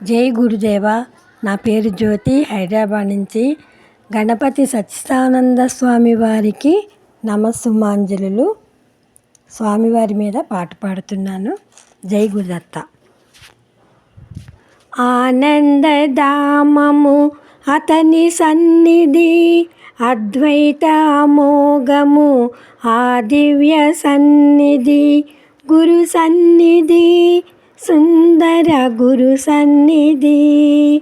జై గురుదేవ. నా పేరు జ్యోతి, హైదరాబాద్ నుంచి. గణపతి సచ్చిదానంద స్వామి వారికి నమస్సుమాంజలులు. స్వామివారి మీద పాట పాడుతున్నాను. జై గురుదత్త. ఆనందధామము అతని సన్నిధి, అద్వైత అమోఘము ఆ దివ్య సన్నిధి. గురు సన్నిధి, సుందర గురు సన్నిధి.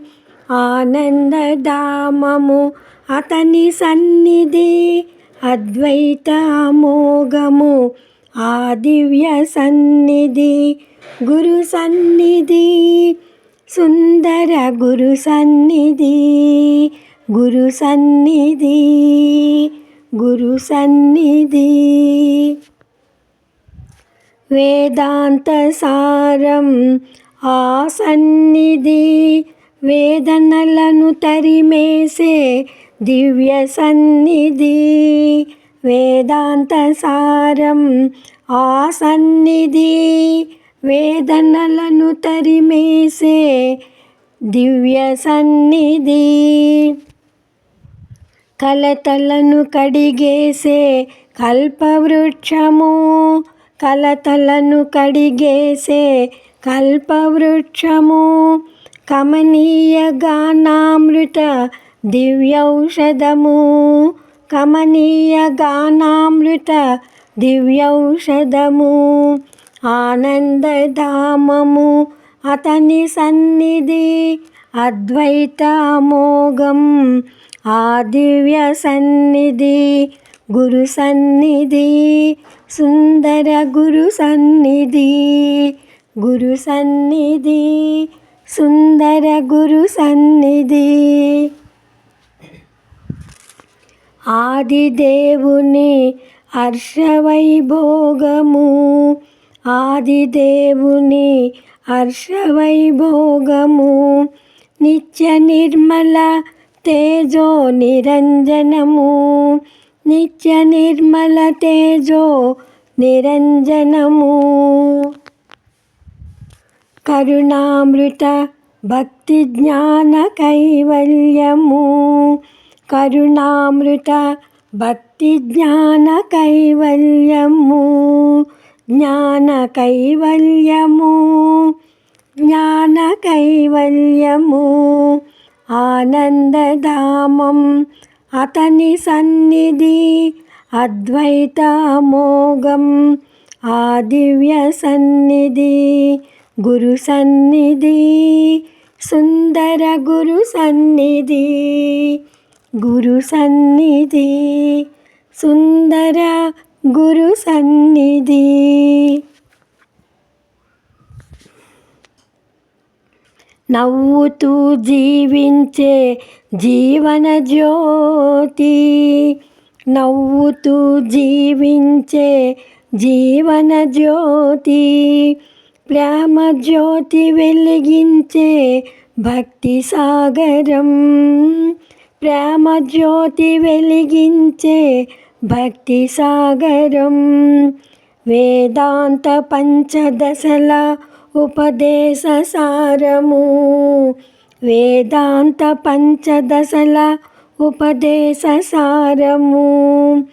ఆనందధామము అతని సన్నిధి, అద్వైత అమోఘము ఆ దివ్య సన్నిధి. గురు సన్నిధి, సుందర గురు సన్నిధి. గురు సన్నిధి, గురు సన్నిధి. వేదాంత సారం ఆ సన్నిధి, వేదనలను తరిమేసే దివ్య సన్నిధి. వేదాంత సారం ఆ సన్నిధి, వేదనలను తరిమేసే దివ్య సన్నిధి. కలతలను కడిగేసే కల్పవృక్షము, కలతలను కడిగేసే కల్పవృక్షము. కమనీయ గానామృత దివ్యౌషధము, కమనీయ గానామృత దివ్యౌషధము. ఆనందధామము అతని సన్నిధి, అద్వైత అమోఘం ఆ దివ్య సన్నిధి. గురు సన్నిధి, సుందర గురు సన్నిధి. గురు సన్నిధి, సుందర గురు సన్నిధి. ఆదిదేవుని హర్షవైభోగము, ఆదిదేవుని హర్షవైభోగము. నిత్య నిర్మల తేజో నిరంజనము, నిత్య నిర్మల తేజో నిరంజనము. కరుణామృత భక్తి జ్ఞాన కైవల్యము, కరుణామృత భక్తి జ్ఞాన కైవల్యము. జ్ఞాన కైవల్యము, జ్ఞాన కైవల్యము. ఆనందధామం అతని సన్నిధి, అద్వైత అమోఘం ఆ దివ్య సన్నిధి. గురు సన్నిధి, సుందర గురు సన్నిధి. గురు సన్నిధి, సుందర గురు సన్నిధి. నవ్వుతూ జీవించే జీవన జ్యోతి, నవ్వుతూ జీవించే జీవన జ్యోతి. ప్రేమ జ్యోతి వెలిగించే భక్తి సాగరం, ప్రేమ జ్యోతి వెలిగించే భక్తి సాగరం. వేదాంత పంచదశల ఉపదేశ సారము, వేదాంత పంచదశల ఉపదేశ సారము.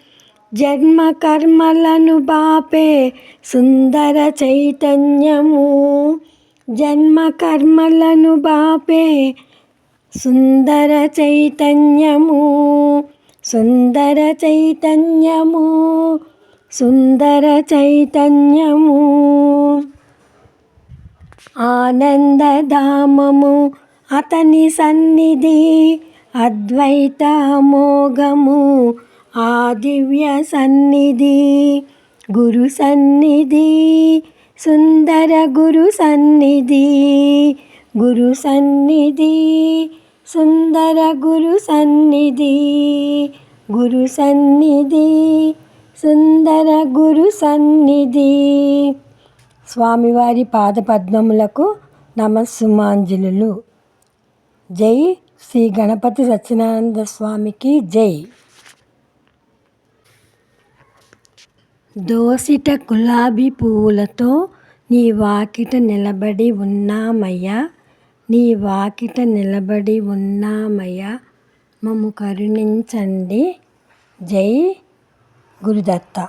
జన్మ కర్మలను బాపే సుందర చైతన్యము, జన్మ కర్మలను బాపే సుందర చైతన్యము. సుందర చైతన్యము, సుందర చైతన్యము. ఆనందధామము అతని సన్నిధి, అద్వైత అమోఘము ఆ దివ్య సన్నిధి. గురు సన్నిధి, సుందర గురు సన్నిధి. గురు సన్నిధి, సుందర గురు సన్నిధి. గురు సన్నిధి, సుందర గురు సన్నిధి. స్వామివారి పాదపద్మములకు నమస్సుమాంజలులు. జై శ్రీ గణపతి సచ్చిదానంద స్వామికి జై. దోసిట గులాబీ పువ్వులతో నీ వాకిట నిలబడి ఉన్నామయ్యా, నీ వాకిట నిలబడి ఉన్నామయ్యా, మమ్ము కరుణించండి. జై గురుదత్త.